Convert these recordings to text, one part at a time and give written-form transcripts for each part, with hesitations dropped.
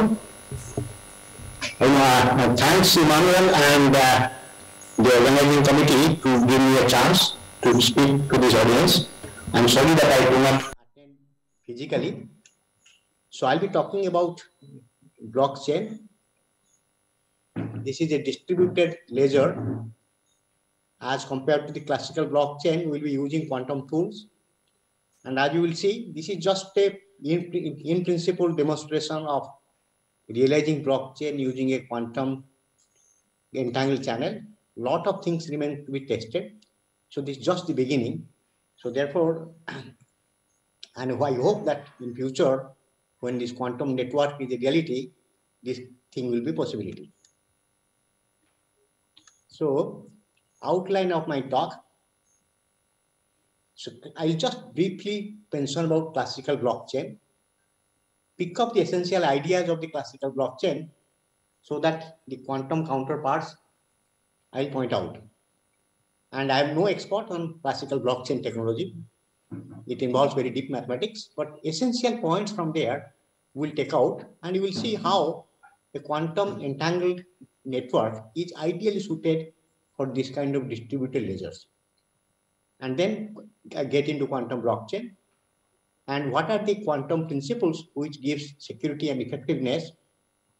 afternoon. Thanks, Emmanuel, and the organizing committee to give me a chance to speak to this audience. I'm sorry that I do not attend physically. So I'll be talking about blockchain. This is a distributed ledger. As compared to the classical blockchain, we'll be using quantum tools. And as you will see, this is just a in principle demonstration of realizing blockchain using a quantum entangled channel. Lot of things remain to be tested. So this is just the beginning. So therefore, and I hope that in future, when this quantum network is a reality, this thing will be possibility. So outline of my talk. So I'll just briefly mention about classical blockchain, pick up the essential ideas of the classical blockchain so that the quantum counterparts I'll point out. And I am no expert on classical blockchain technology. It involves very deep mathematics, but essential points from there we'll take out, and you will see how a quantum entangled network is ideally suited for this kind of distributed ledgers. And then get into quantum blockchain and what are the quantum principles which gives security and effectiveness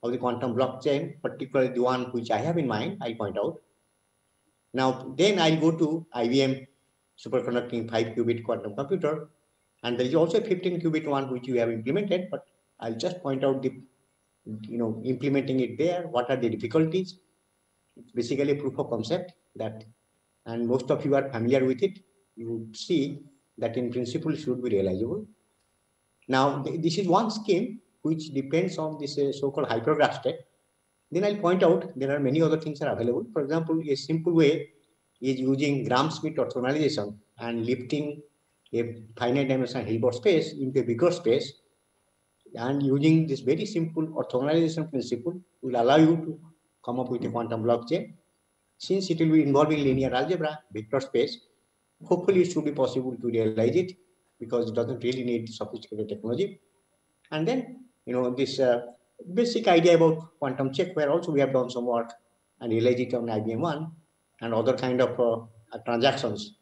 of the quantum blockchain, particularly the one which I have in mind, I'll point out. Now, then I'll go to IBM superconducting 5-qubit quantum computer, and there is also a 15-qubit one which we have implemented, but I'll just point out the, implementing it there. What are the difficulties? It's basically a proof of concept that, and most of you are familiar with it. You see that in principle should be realizable. Now, this is one scheme which depends on this so-called hypergraph state. Then I'll point out there are many other things that are available. For example, a simple way is using Gram-Schmidt orthogonalization and lifting a finite dimensional Hilbert space into a bigger space, and using this very simple orthogonalization principle will allow you to come up with a quantum blockchain. Since it will be involving linear algebra, vector space, hopefully it should be possible to realize it because it doesn't really need sophisticated technology. And then, this basic idea about quantum check, where also we have done some work and realized it on IBM 1 and other kind of transactions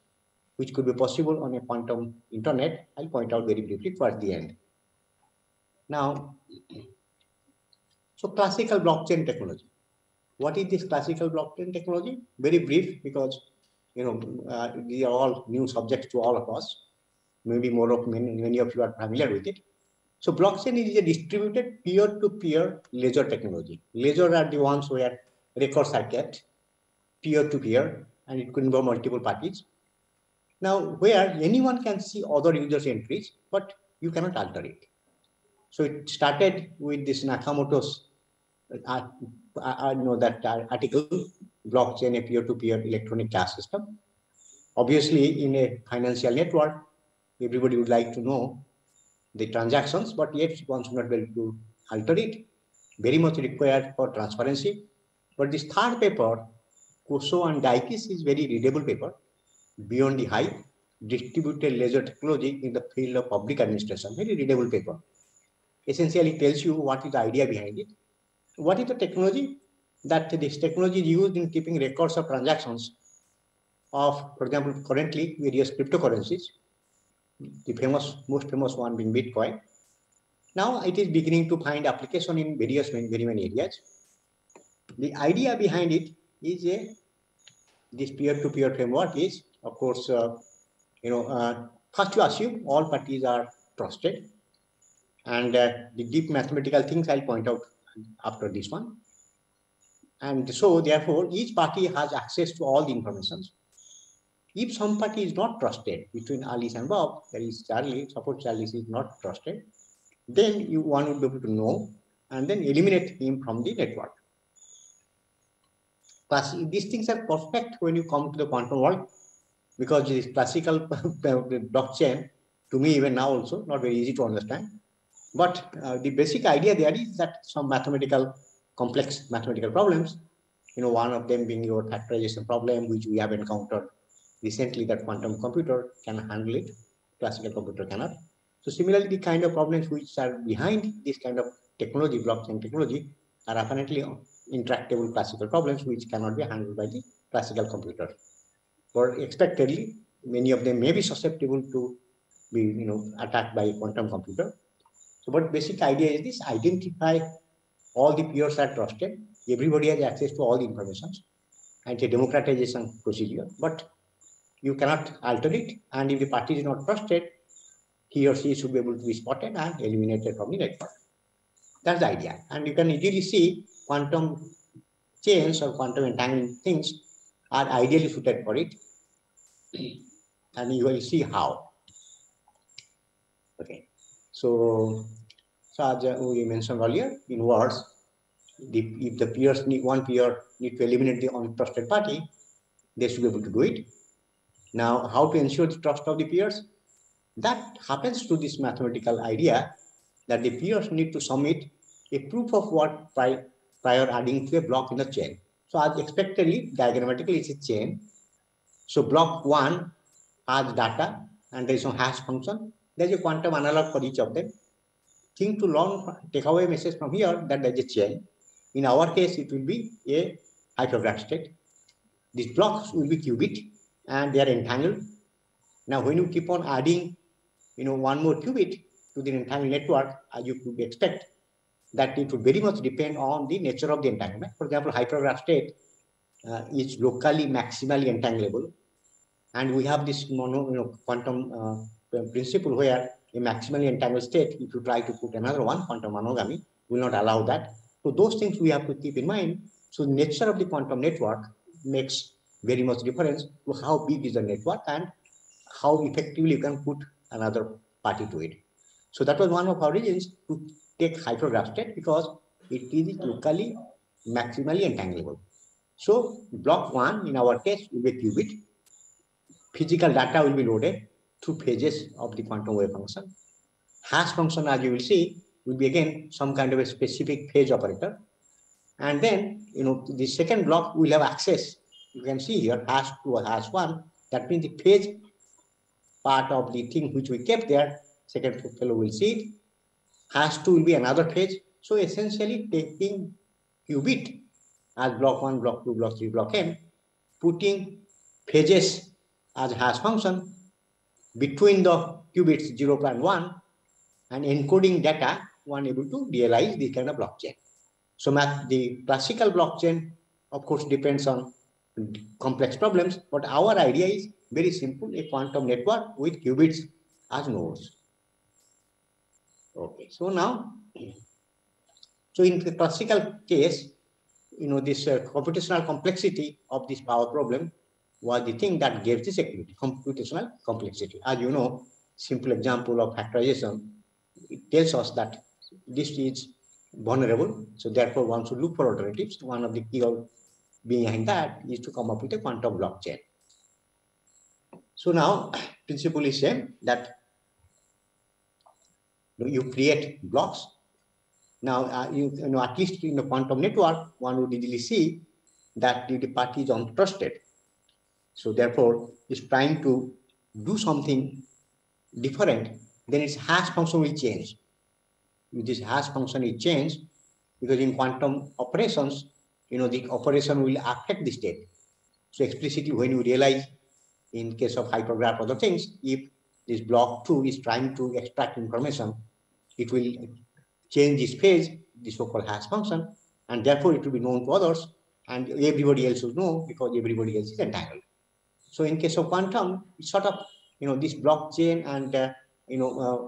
which could be possible on a quantum internet. I'll point out very briefly towards the end. Now, so classical blockchain technology. What is this classical blockchain technology? Very brief, because these are all new subjects to all of us. Maybe many of you are familiar with it. So blockchain is a distributed peer-to-peer ledger technology. Ledger are the ones where records are kept peer-to-peer, and it could involve multiple parties. Now, where anyone can see other users' entries, but you cannot alter it. So it started with this Nakamoto's article, blockchain, a peer-to-peer electronic cash system. Obviously, in a financial network, everybody would like to know the transactions, but yet one should not be able to alter it. Very much required for transparency. But this third paper, Koso and Dikis, is very readable paper, beyond the hype, distributed ledger technology in the field of public administration. Very readable paper. Essentially tells you what is the idea behind it. What is the technology? That this technology is used in keeping records of transactions of, for example, currently various cryptocurrencies, the most famous one being Bitcoin. Now it is beginning to find application in very many areas. The idea behind it is this peer-to-peer framework is, of course, first you assume all parties are trusted, and the deep mathematical things I'll point out after this one. And so, therefore, each party has access to all the information. If some party is not trusted, between Alice and Bob, there is Charlie, suppose Charlie is not trusted, then one would be able to know and then eliminate him from the network. Plus, these things are perfect when you come to the quantum world, because this classical blockchain, to me even now also, not very easy to understand. But the basic idea there is that some complex mathematical problems, one of them being your factorization problem, which we have encountered recently, that quantum computer can handle it, classical computer cannot. So similarly, the kind of problems which are behind this kind of technology, blockchain technology, are apparently intractable classical problems which cannot be handled by the classical computer. Or expectedly, many of them may be susceptible to be attacked by a quantum computer. So, but basic idea is this: identify all the peers are trusted. Everybody has access to all the information, and it's a democratization procedure. But you cannot alter it, and if the party is not trusted, he or she should be able to be spotted and eliminated from the network. That's the idea. And you can easily see quantum chains or quantum entangling things are ideally suited for it. And you will see how. Okay. So as we mentioned earlier, in words, if the peers need, one peer need to eliminate the untrusted party, they should be able to do it. Now, how to ensure the trust of the peers? That happens to this mathematical idea that the peers need to submit a proof of work prior adding to a block in the chain. So as expectedly, diagrammatically, it's a chain. So block 1 has data and there is no hash function. There's a quantum analog for each of them. Thing to learn, take away message from here that there's a chain. In our case, it will be a hypergraph state. These blocks will be qubit and they are entangled. Now, when you keep on adding, one more qubit to the entangled network, you could expect that it would very much depend on the nature of the entanglement. For example, hypergraph state is locally maximally entangleable, and we have this quantum principle where a maximally entangled state, if you try to put another one, quantum monogamy, will not allow that. So those things we have to keep in mind. So the nature of the quantum network makes very much difference to how big is the network and how effectively you can put another party to it. So that was one of our reasons to take hypergraph state, because it is locally maximally entangleable. So block 1 in our case will be qubit. Physical data will be loaded through phases of the quantum wave function. Hash function, as you will see, will be again some kind of a specific phase operator. And then, the second block will have access. You can see here hash 2 or hash 1. That means the phase part of the thing which we kept there, second fellow will see it. Hash 2 will be another phase. So essentially taking qubit as block 1, block 2, block 3, block n, putting phases as hash function between the qubits 0 and 1, and encoding data, one able to realize this kind of blockchain. So the classical blockchain, of course, depends on complex problems, but our idea is very simple: a quantum network with qubits as nodes. Okay, so now, so in the classical case, this computational complexity of this power problem was the thing that gave this activity, computational complexity. As you know, simple example of factorization, it tells us that this is vulnerable, so therefore one should look for alternatives. One of the key behind that is to come up with a quantum blockchain. So now, principle is same, that you create blocks. Now, at least in the quantum network, one would easily see that the party is untrusted. So therefore, it's trying to do something different, then its hash function will change. If this hash function is changed, because in quantum operations, the operation will affect the state. So explicitly, when you realize, in case of hypergraph other things, if this block 2 is trying to extract information, it will change this phase, the so-called hash function, and therefore it will be known to others, and everybody else will know because everybody else is entangled. So in case of quantum, it's sort of, this blockchain and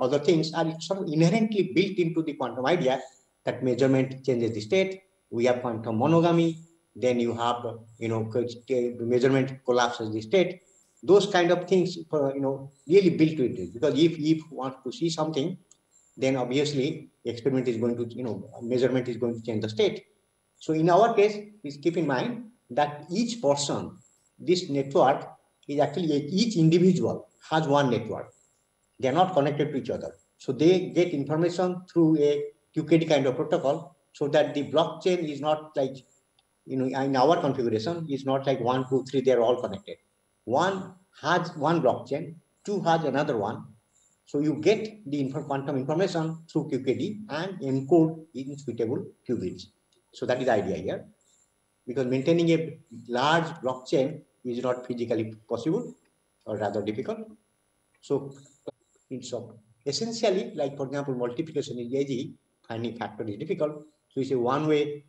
other things are sort of inherently built into the quantum idea that measurement changes the state. We have quantum monogamy, then you have, the measurement collapses the state. Those kind of things, really built to it. Because if you want to see something, then obviously experiment is going to, measurement is going to change the state. So in our case, please keep in mind that each person, this network is actually, each individual has one network. They are not connected to each other. So they get information through a QKD kind of protocol, so that the blockchain is not like, in our configuration, is not like 1, 2, 3, they're all connected. One has one blockchain, 2 has another one. So you get the quantum information through QKD and encode in suitable qubits. So that is the idea here. Because maintaining a large blockchain is not physically possible or rather difficult. So essentially, like for example, multiplication is easy, finding factor is difficult. So it's a one-way,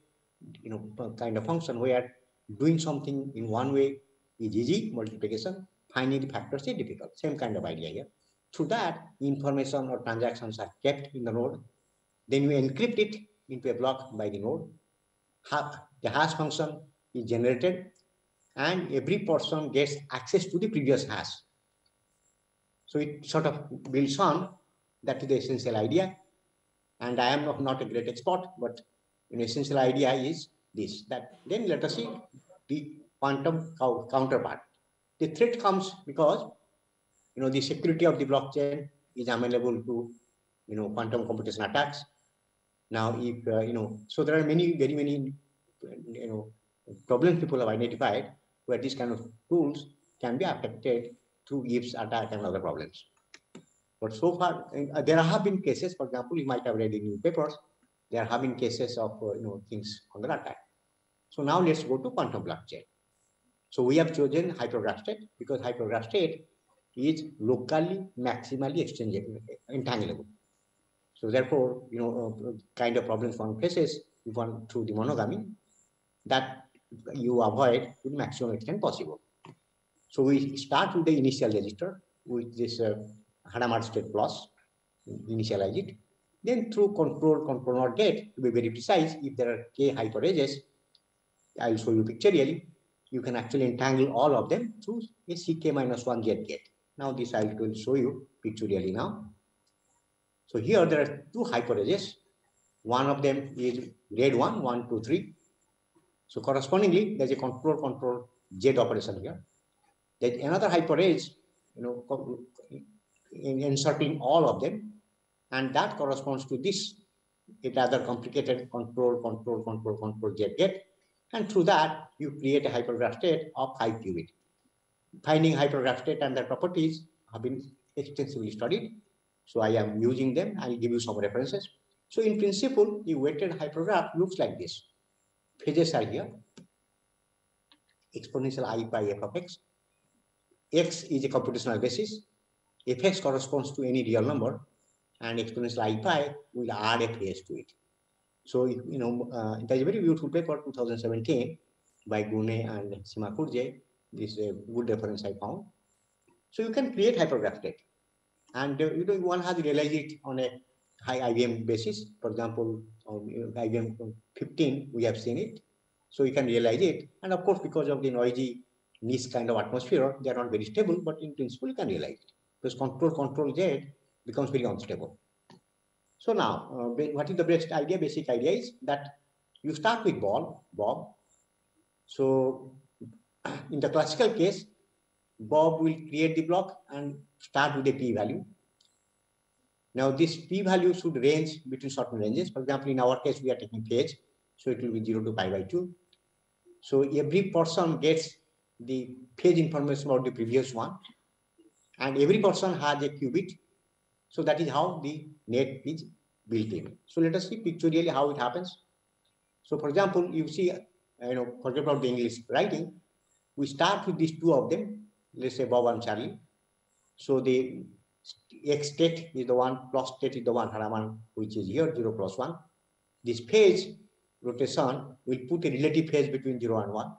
kind of function where doing something in one way is easy, multiplication, finding the factors is difficult. Same kind of idea here. Through that, information or transactions are kept in the node. Then you encrypt it into a block by the node. The hash function is generated, and every person gets access to the previous hash. So it sort of builds on. That is the essential idea. And I am not a great expert, but an essential idea is this. That then let us see the quantum counterpart. The threat comes because the security of the blockchain is amenable to quantum computation attacks. Now, if so there are very many problems people have identified where these kind of tools can be affected through Gibbs attack and other problems. But so far, there have been cases. For example, you might have read in newspapers, there have been cases of things under attack. So now let's go to quantum blockchain. So we have chosen hypergraph state because hypergraph state is locally maximally exchangeable, entangleable. So therefore, kind of problems one faces through the monogamy that you avoid to the maximum extent possible. So we start with the initial register with this Hadamard state plus, initialize it. Then through control not gate, to be very precise, if there are k hyper edges, I'll show you pictorially, you can actually entangle all of them through a ck-1 jet gate. Now this I will show you pictorially now. So here there are two hyper edges. One of them is grade 1, 1, 2, 3. So correspondingly, there's a control jet operation here. There's another hyper edge, encircling all of them, and that corresponds to this a rather complicated control jet gate, and through that you create a hypergraph state of 5 qubit. Finding hypergraph state and their properties have been extensively studied, so I am using them. I'll give you some references. So in principle, the weighted hypergraph looks like this. Phases are here, exponential I pi f of x. X is a computational basis. Fx corresponds to any real number, and exponential I pi will add a phase to it. So, there's a very beautiful paper, 2017, by Gune and Sima Kurje. This is a good reference I found. So you can create hypergraph state. And, one has realized it on a high IBM basis. For example, on IBM 15, we have seen it. So you can realize it. And of course, because of the noisy niche kind of atmosphere, they are not very stable, but in principle, you can realize it. Because control jet becomes very unstable. So now, what is the basic idea is that you start with Bob. So in the classical case, Bob will create the block and start with a p-value. Now this p-value should range between certain ranges. For example, in our case, we are taking phase, so it will be 0 to pi by 2. So every person gets the phase information about the previous one, and every person has a qubit. So that is how the net is built in. So let us see pictorially how it happens. So for example, you see, forget about the English writing. We start with these two of them. Let's say Bob and Charlie. So the x state is the one, plus state is the one, Hadamard, which is here, 0 plus 1. This phase rotation will put a relative phase between 0 and 1.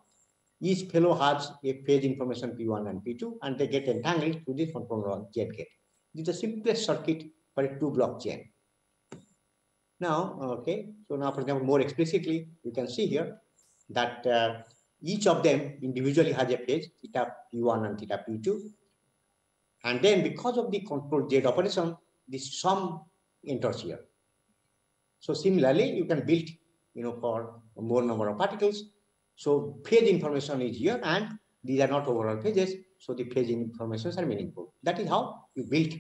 Each fellow has a phase information P1 and P2, and they get entangled to this control jet gate. This is the simplest circuit for a 2-block chain. Now, so now, for example, more explicitly, you can see here that each of them individually has a phase, theta P1 and theta P2. And then because of the control jet operation, this sum enters here. So similarly, you can build, for more number of particles. So phase information is here, and these are not overall phases. So the phase informations are meaningful. That is how you build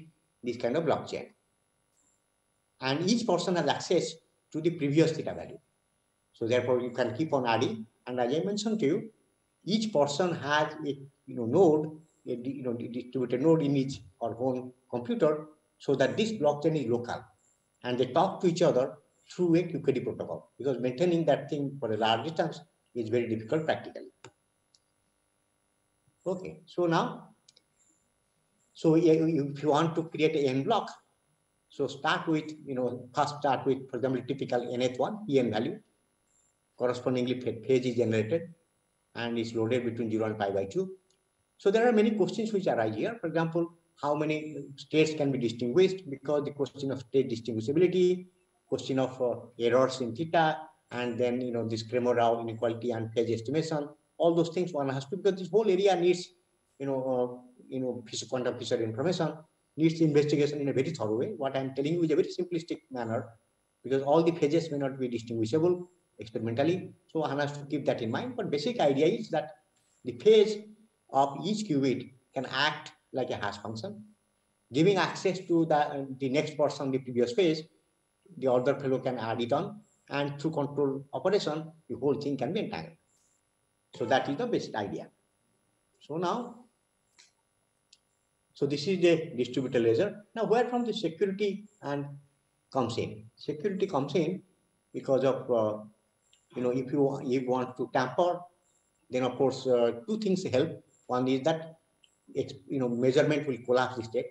this kind of blockchain. And each person has access to the previous theta value. So therefore, you can keep on adding. And as I mentioned to you, each person has a node, a distributed node in each or own computer. so that this blockchain is local and they talk to each other through a QKD protocol, because maintaining that thing for a large distance is very difficult practically. Okay, so now, so if you want to create an n block, so start with, first start with, for example, typical nth1 en value, correspondingly phase is generated and is loaded between 0 and pi by 2. So there are many questions which arise here. For example, how many states can be distinguished, because the question of state distinguishability, question of errors in theta, and then this Cramer-Rao inequality and phase estimation, all those things one has to, because this whole area needs quantum Fisher information, needs investigation in a very thorough way. What I'm telling you is a very simplistic manner, because all the phases may not be distinguishable experimentally, so one has to keep that in mind. But basic idea is that the phase of each qubit can act like a hash function, giving access to the next person the previous phase. The other fellow can add it on, and through control operation, the whole thing can be entangled. So that is the basic idea. So now, so this is the distributed ledger. Now, where from the security and comes in? Security comes in because of if you want to tamper, then of course two things help. One is that measurement will collapse the state.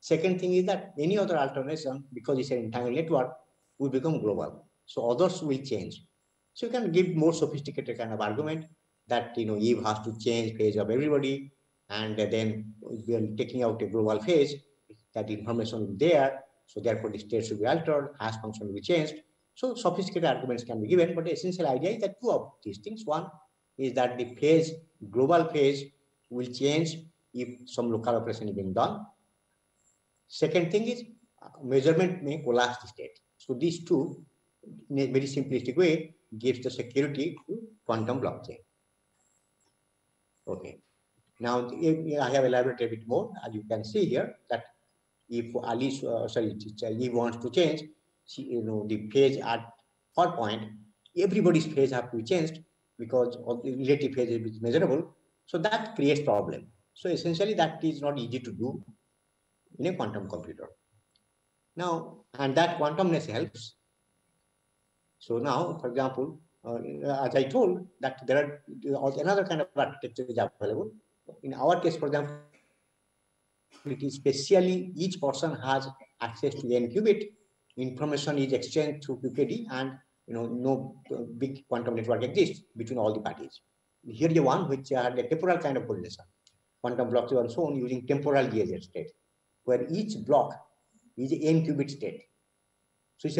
Second thing is that any other alternation, because it's an entangled network, will become global. So others will change. So you can give more sophisticated kind of argument that Eve has to change phase of everybody, and then we are taking out a global phase. That information will be there. So therefore the state should be altered, hash function will be changed. So sophisticated arguments can be given, but the essential idea is that two of these things. One is that the phase, global phase, will change if some local operation is being done. Second thing is measurement may collapse the state. So these two, in a very simplistic way, gives the security to quantum blockchain. Okay. Now I have elaborated a bit more. As you can see here, that if Alice, Eve wants to change, the phase at her point, everybody's phase have to be changed because of the relative phase is measurable. So that creates problem. So essentially that is not easy to do in a quantum computer. Now, and that quantumness helps. So now, for example, as I told, that there are another kind of architecture is available. In our case, for example, it is specially each person has access to n qubit. Information is exchanged through QKD, and no big quantum network exists between all the parties. Here is one which had a temporal kind of correlation. Quantum blocks are shown using temporal GZ state, where each block is an n qubit state. So it's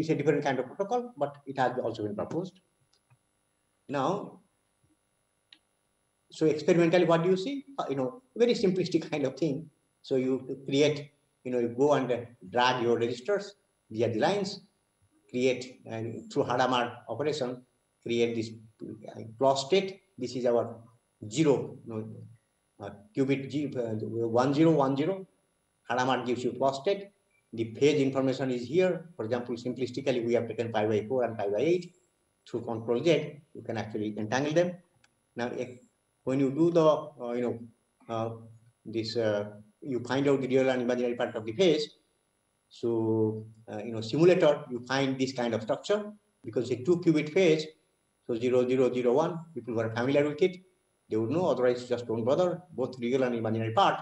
a different kind of protocol, but it has also been proposed. Now, so experimentally, what do you see? Very simplistic kind of thing. So you create, you go and drag your registers via the lines, create through Hadamard operation, create this plus state. This is our 0 qubit 1010. Hadamard gives you plus state. The phase information is here. For example, simplistically, we have taken pi by 4 and pi by 8. Through control Z, you can actually entangle them. Now, when you do the, you find out the real and imaginary part of the phase. So, simulator, you find this kind of structure because it's a 2 qubit phase. So 0, 0, 0, 1, people who are familiar with it, they would know, otherwise just don't bother. Both real and imaginary part,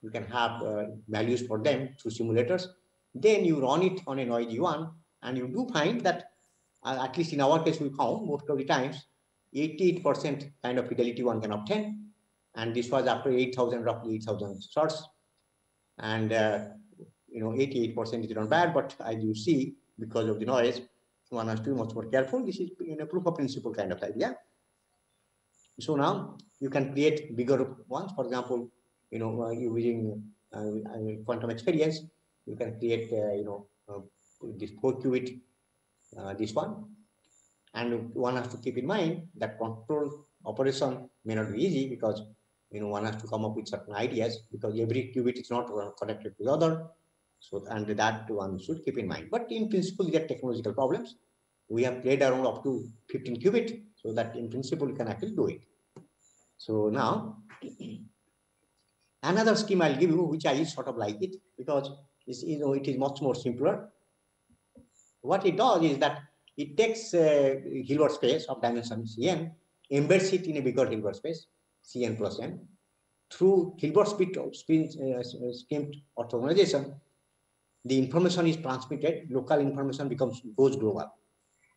you can have values for them through simulators. Then you run it on a noisy one, and you do find that, at least in our case, we found most of the times, 88% kind of fidelity one can obtain. And this was after 8,000, roughly 8,000 shots. And 88% is not bad, but as you see, because of the noise, one has to be much more careful. This is a proof of principle kind of idea. So now you can create bigger ones. For example, using quantum experience, you can create this 4 qubit, this one. And one has to keep in mind that control operation may not be easy because one has to come up with certain ideas, because every qubit is not connected to the other. So, and that one should keep in mind. But in principle, these are technological problems. We have played around up to 15 qubit, so that in principle you can actually do it. So now, another scheme I'll give you, which I sort of like it, because it is much more simpler. What it does is that it takes Hilbert space of dimension Cn, embeds it in a bigger Hilbert space, Cn plus n. Through Hilbert schemed orthogonalization, the information is transmitted, local information goes global.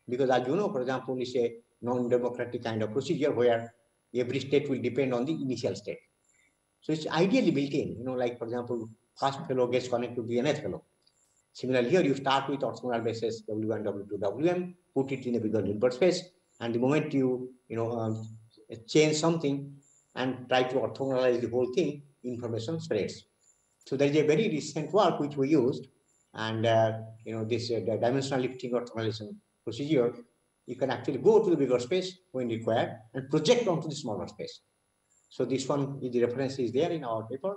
Because as you know, for example, it's a non-democratic kind of procedure where every state will depend on the initial state. So it's ideally built in, like for example, first fellow gets connected to the nth fellow. Similarly, here you start with orthogonal basis W1, W2, Wm, put it in a bigger Hilbert space, and the moment you change something and try to orthogonalize the whole thing, information spreads. So there is a very recent work which we used, and this the dimensional lifting orthogonalization procedure. You can actually go to the bigger space when required and project onto the smaller space. So this one, the reference is there in our paper.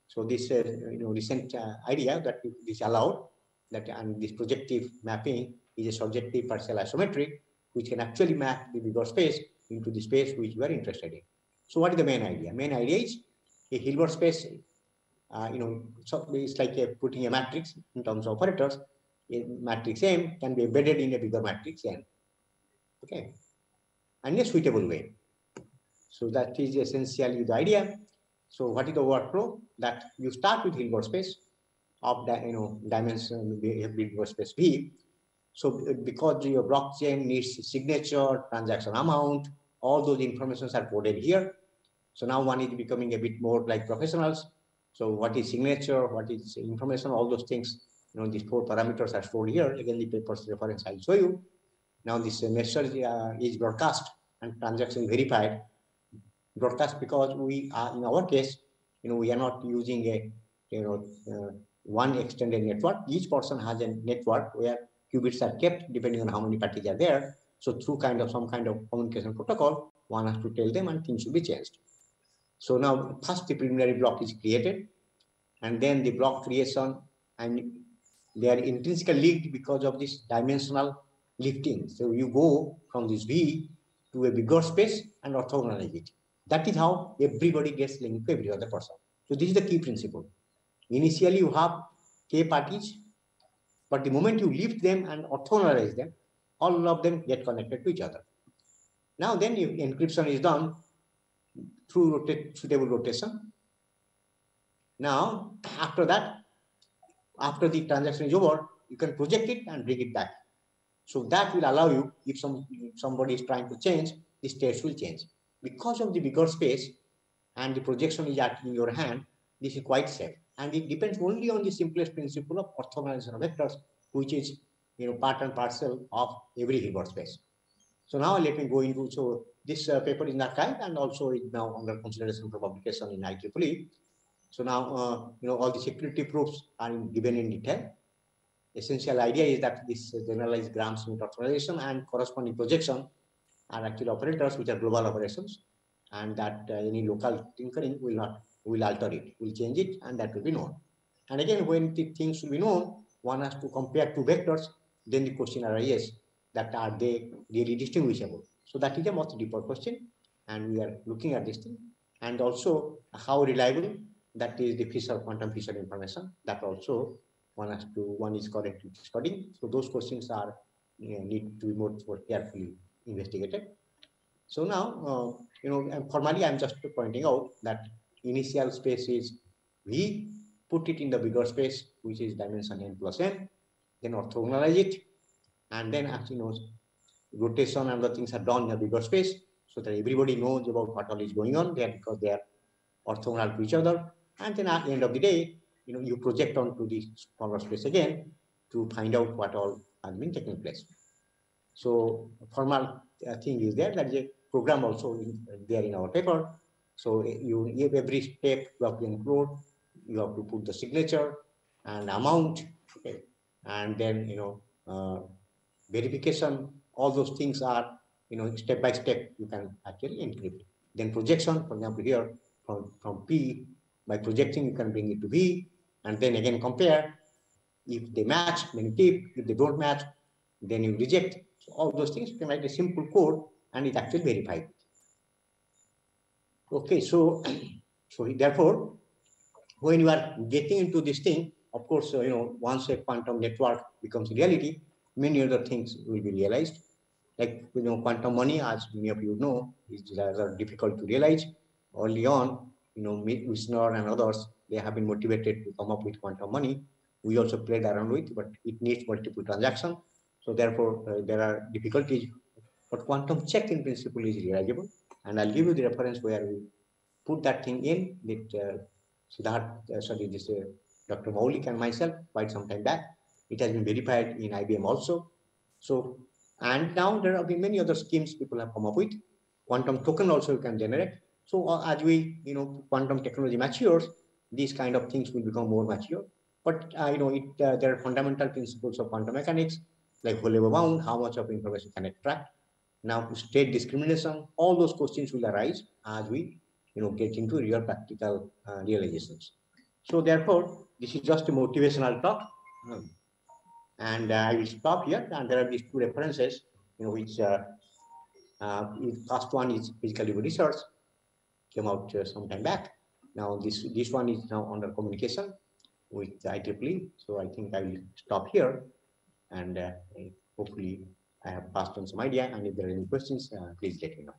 So this recent idea that this allowed that, and this projective mapping is a surjective partial isometric, which can actually map the bigger space into the space which we are interested in. So what is the main idea? Main idea is a Hilbert space. So it's like putting a matrix in terms of operators. A matrix M can be embedded in a bigger matrix N. Okay, and in a suitable way. So that is essentially the idea. So what is the workflow? That you start with Hilbert space of dimension Hilbert space V. So because your blockchain needs signature, transaction amount, all those informations are coded here. So now one is becoming a bit more like professionals. So what is signature? What is information? All those things. These 4 parameters are stored here. Again, the paper's reference I'll show you. Now this message is broadcast and transaction verified. Broadcast because we are, in our case, we are not using a one extended network. Each person has a network where qubits are kept depending on how many parties are there. So through some kind of communication protocol, one has to tell them and things should be changed. So now first the preliminary block is created, and then the block creation, and they are intrinsically linked because of this dimensional lifting. So you go from this V to a bigger space and orthogonalize it. That is how everybody gets linked to every other person. So this is the key principle. Initially you have k parties, but the moment you lift them and orthogonalize them, all of them get connected to each other. Now then encryption is done through suitable rotation. Now after that, after the transaction is over, you can project it and bring it back. So that will allow you, if somebody is trying to change, the states will change. Because of the bigger space and the projection is in your hand, this is quite safe. And it depends only on the simplest principle of orthogonalization of vectors, which is part and parcel of every Hilbert space. So now let me go into, so this paper is archived and also is now under consideration for publication in IEEE. So now, all the security proofs are given in detail. Essential idea is that this generalized Gram-Schmidt orthogonalization and corresponding projection are actually operators which are global operations, and that any local tinkering will alter it, will change it, and that will be known. And again, when the things will be known, one has to compare 2 vectors, then the question arises that are they really distinguishable? So that is a much deeper question, and we are looking at this thing. And also how reliable, that is the Fisher, quantum Fisher information, that also one is correctly studying. So those questions are need to be more carefully investigated. So now, formally I'm just pointing out that initial space is V, put it in the bigger space, which is dimension n plus n, then orthogonalize it, and then actually rotation and other things are done in a bigger space, so that everybody knows about what all is going on there, because they are orthogonal to each other. And then at the end of the day, you project onto the smaller space again to find out what all has been taking place. So formal thing is there, that is a program also there in our paper. So you every step you have to include, you have to put the signature and amount, okay, and then verification. All those things are step by step you can actually encrypt. Then projection, for example, here from P, by projecting you can bring it to V, and then again compare. If they match, then you keep. If they don't match, then you reject. So all those things you can write a simple code and it actually verified. Okay, so therefore, when you are getting into this thing, of course, once a quantum network becomes reality, many other things will be realized. Like, quantum money, as many of you know, is rather difficult to realize. Early on, Wisner and others, they have been motivated to come up with quantum money. We also played around with, but it needs multiple transactions. So therefore, there are difficulties. But quantum check in principle is realizable. And I'll give you the reference where we put that thing in that Dr. Maulik and myself quite some time back. It has been verified in IBM also. So, and now there have been many other schemes people have come up with. Quantum token also you can generate. So as we, quantum technology matures, these kind of things will become more mature. But there are fundamental principles of quantum mechanics, like Hollow bound, how much of information can extract. Now, state discrimination, all those questions will arise as we, get into real practical realizations. So therefore, this is just a motivational talk. And I will stop here. And there are these two references, which first one is physical research, came out some time back. Now this one is now under communication with IEEE. So I think I will stop here, and hopefully I have passed on some idea. And if there are any questions, please let me know.